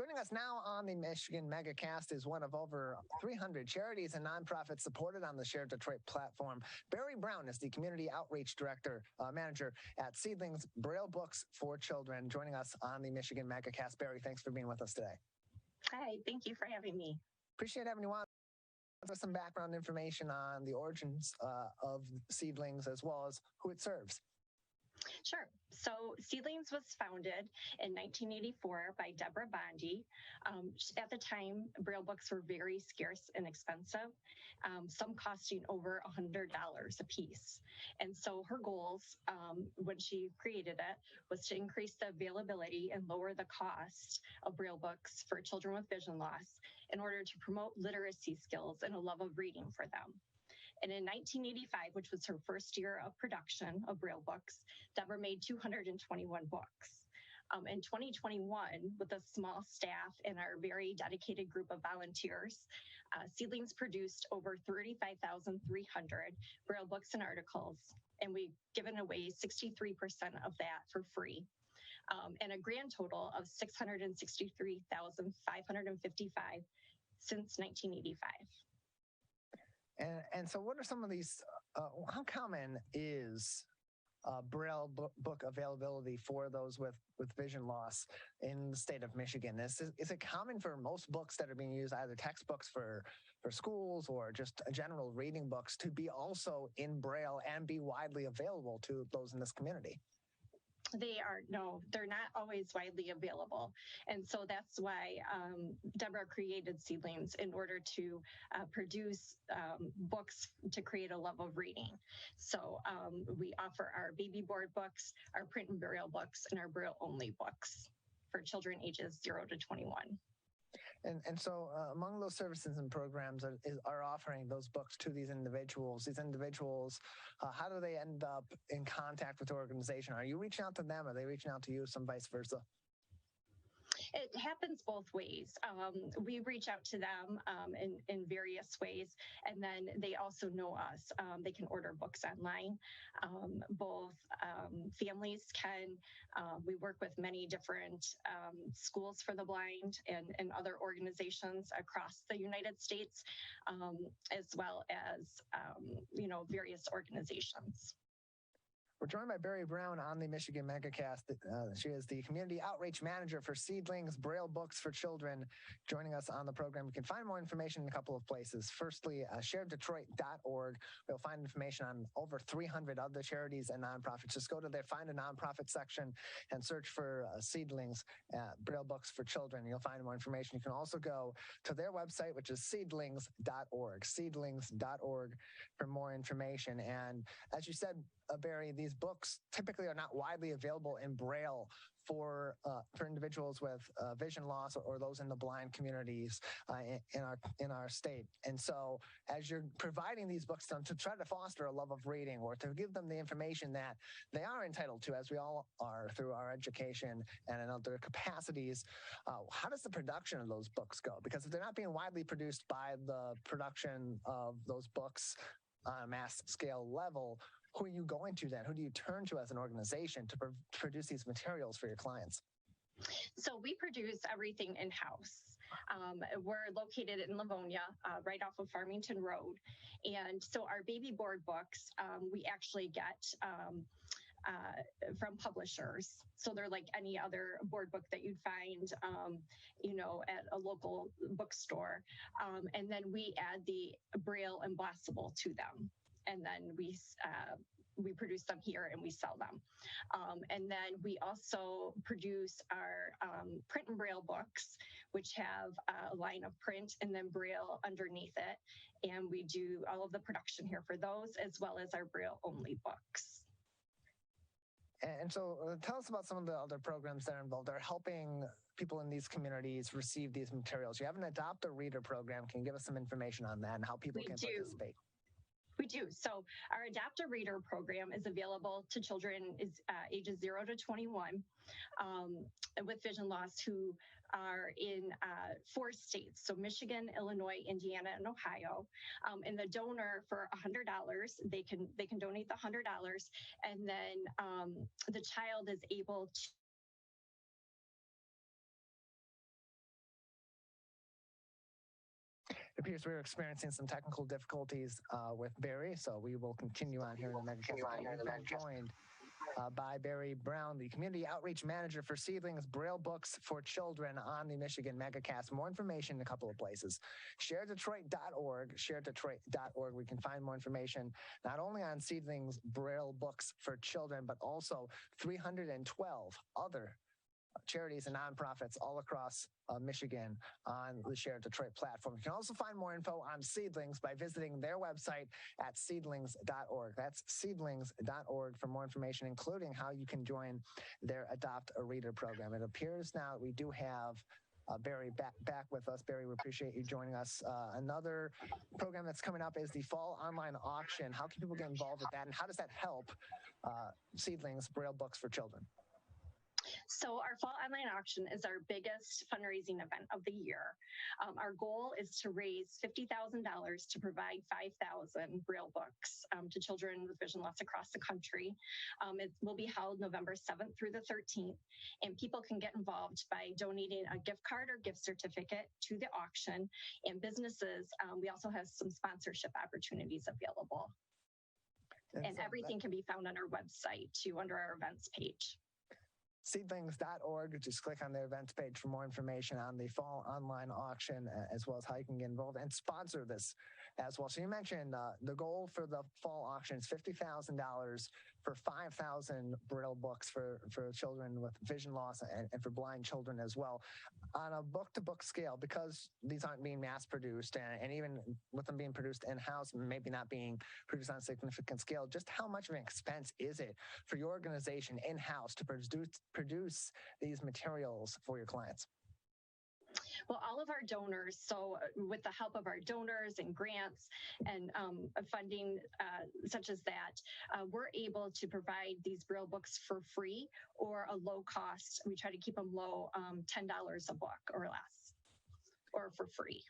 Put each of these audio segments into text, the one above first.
Joining us now on the Michigan Megacast is one of over 300 charities and nonprofits supported on the Share Detroit platform. Barrie Brown is the Community Outreach Manager at Seedlings Braille Books for Children, joining us on the Michigan Megacast. Barrie, thanks for being with us today. Hi, thank you for having me. Appreciate having you on. Some background information on the origins of Seedlings as well as who it serves. Sure. So Seedlings was founded in 1984 by Deborah Bondi. At the time, Braille books were very scarce and expensive, some costing over $100 a piece. And so her goals, when she created it, was to increase the availability and lower the cost of Braille books for children with vision loss in order to promote literacy skills and a love of reading for them. And in 1985, which was her first year of production of Braille books, Deborah made 221 books. In 2021, with a small staff and our very dedicated group of volunteers, Seedlings produced over 35,300 Braille books and articles, and we've given away 63% of that for free. And a grand total of 663,555 since 1985. And so what are some of these, how common is Braille book availability for those with vision loss in the state of Michigan? Is it common for most books that are being used, either textbooks for schools or just general reading books, to be also in Braille and be widely available to those in this community? They're not always widely available. And so that's why Deborah created Seedlings, in order to produce books to create a love of reading. So we offer our baby board books, our print and Braille books, and our Braille only books for children ages 0 to 21. And so among those services and programs are offering those books to these individuals. How do they end up in contact with the organization? Are you reaching out to them? Are they reaching out to you? Some vice versa? It happens both ways. We reach out to them in various ways, and then they also know us. They can order books online. Both families can. We work with many different schools for the blind and other organizations across the United States, as well as various organizations. We're joined by Barrie Brown on the Michigan Megacast. She is the Community Outreach Manager for Seedlings Braille Books for Children, joining us on the program. You can find more information in a couple of places. Firstly, sharedetroit.org. You'll find information on over 300 other charities and nonprofits. Just go to there, find a nonprofit section, and search for Seedlings Braille Books for Children. You'll find more information. You can also go to their website, which is seedlings.org, seedlings.org, for more information. And as you said, Barrie, these books typically are not widely available in Braille for individuals with vision loss or those in the blind communities in our state. And so as you're providing these books to them to try to foster a love of reading, or to give them the information that they are entitled to, as we all are through our education and in other capacities, how does the production of those books go? Because if they're not being widely produced by the production of those books on a mass scale level, who are you going to then? Who do you turn to as an organization to produce these materials for your clients? So we produce everything in-house. We're located in Livonia, right off of Farmington Road. And so our baby board books, we actually get from publishers. So they're like any other board book that you'd find, at a local bookstore. And then we add the Braille embossable to them. And then we produce them here and we sell them. And then we also produce our print and Braille books, which have a line of print and then Braille underneath it. And we do all of the production here for those, as well as our Braille only books. And so tell us about some of the other programs that are involved. They're helping people in these communities receive these materials. You have an Adopt a Reader program. Can you give us some information on that and how people can participate? We do. So our Adopt a Reader program is available to children ages 0 to 21 with vision loss who are in 4 states. So Michigan, Illinois, Indiana, and Ohio. And the donor for $100, they can donate the $100, and then the child is able to It appears we're experiencing some technical difficulties with Barrie, so we will continue on here in the Megacast. We've been joined by Barrie Brown, the Community Outreach Manager for Seedlings Braille Books for Children on the Michigan Megacast. More information in a couple of places. ShareDetroit.org, ShareDetroit.org. We can find more information not only on Seedlings Braille Books for Children, but also 312 other charities and nonprofits all across Michigan on the Share Detroit platform. You can also find more info on Seedlings by visiting their website at seedlings.org. That's seedlings.org for more information, including how you can join their Adopt a Reader program. It appears now we do have Barrie back with us. Barrie, we appreciate you joining us. Another program that's coming up is the Fall Online Auction. How can people get involved with that, and how does that help Seedlings Braille Books for Children? So our fall online auction is our biggest fundraising event of the year. Our goal is to raise $50,000 to provide 5,000 Braille books to children with vision loss across the country. It will be held November 7th through the 13th, and people can get involved by donating a gift card or gift certificate to the auction. And businesses, we also have some sponsorship opportunities available. And so everything can be found on our website too, under our events page. Seedlings.org. Just click on the events page for more information on the fall online auction, as well as how you can get involved and sponsor this as well. So you mentioned the goal for the fall auction is $50,000 for 5,000 Braille books for children with vision loss and for blind children as well. On a book-to-book scale, because these aren't being mass-produced, and even with them being produced in-house, maybe not being produced on a significant scale, just how much of an expense is it for your organization in-house to produce these materials for your clients? Well, all of our donors, so with the help of our donors and grants and funding such as that, we're able to provide these Braille books for free or a low cost. We try to keep them low, $10 a book or less, or for free.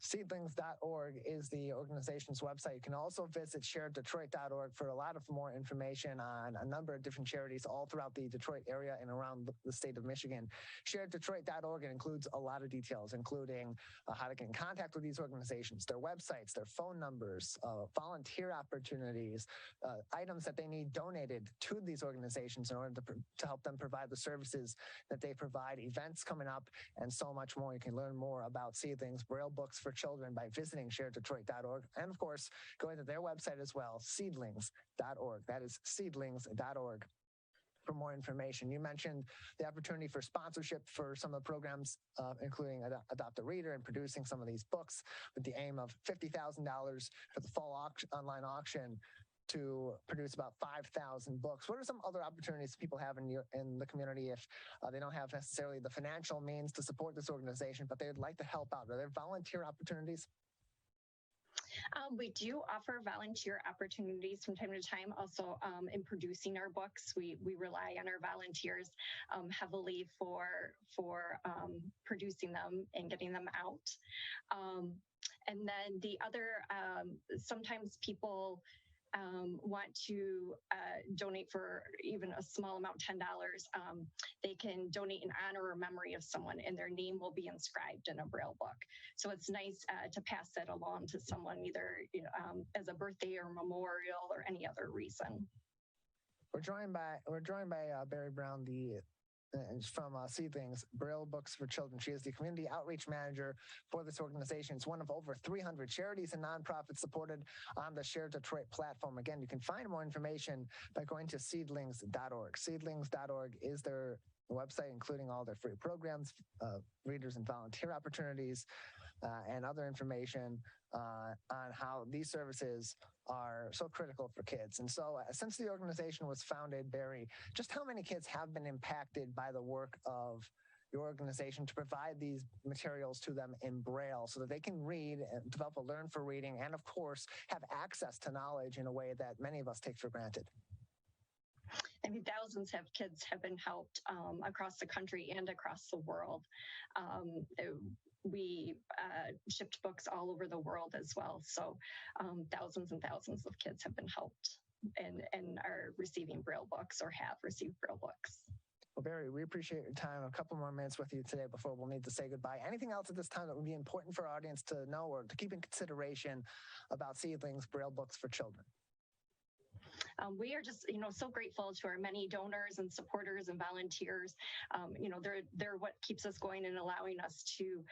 Seedlings.org is the organization's website. You can also visit ShareDetroit.org for a lot of more information on a number of different charities all throughout the Detroit area and around the state of Michigan. ShareDetroit.org includes a lot of details, including how to get in contact with these organizations, their websites, their phone numbers, volunteer opportunities, items that they need donated to these organizations in order to help them provide the services that they provide, events coming up, and so much more. You can learn more about Seedlings Braille Books for Children by visiting ShareDetroit.org, and of course, going to their website as well, Seedlings.org. That is Seedlings.org for more information. You mentioned the opportunity for sponsorship for some of the programs, including Adopt a Reader and producing some of these books with the aim of $50,000 for the fall online auction to produce about 5,000 books. What are some other opportunities people have in the community if they don't have necessarily the financial means to support this organization, but they would like to help out? Are there volunteer opportunities? We do offer volunteer opportunities from time to time. Also, in producing our books, we rely on our volunteers heavily for producing them and getting them out. And then the other, sometimes people want to donate for even a small amount, $10, they can donate in honor or memory of someone, and their name will be inscribed in a Braille book. So it's nice to pass that along to someone, either as a birthday or memorial or any other reason. We're joined by Barrie Brown, from Seedlings Braille Books for Children. She is the Community Outreach Manager for this organization. It's one of over 300 charities and nonprofits supported on the Share Detroit platform. Again, you can find more information by going to seedlings.org. Seedlings.org is their website, including all their free programs, readers and volunteer opportunities, and other information on how these services are so critical for kids. And so since the organization was founded, Barrie, just how many kids have been impacted by the work of your organization to provide these materials to them in Braille so that they can read and develop a learn for reading and, of course, have access to knowledge in a way that many of us take for granted? I mean, thousands of kids have been helped across the country and across the world. We shipped books all over the world as well. So thousands and thousands of kids have been helped and are receiving Braille books or have received Braille books. Well, Barrie, we appreciate your time. A couple more minutes with you today before we'll need to say goodbye. Anything else at this time that would be important for our audience to know or to keep in consideration about Seedlings Braille Books for Children? We are just, so grateful to our many donors and supporters and volunteers. They're what keeps us going and allowing us to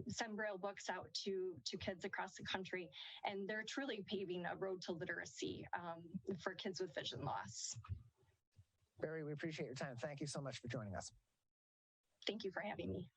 send Braille books out to kids across the country. And they're truly paving a road to literacy for kids with vision loss. Barrie, we appreciate your time. Thank you so much for joining us. Thank you for having me.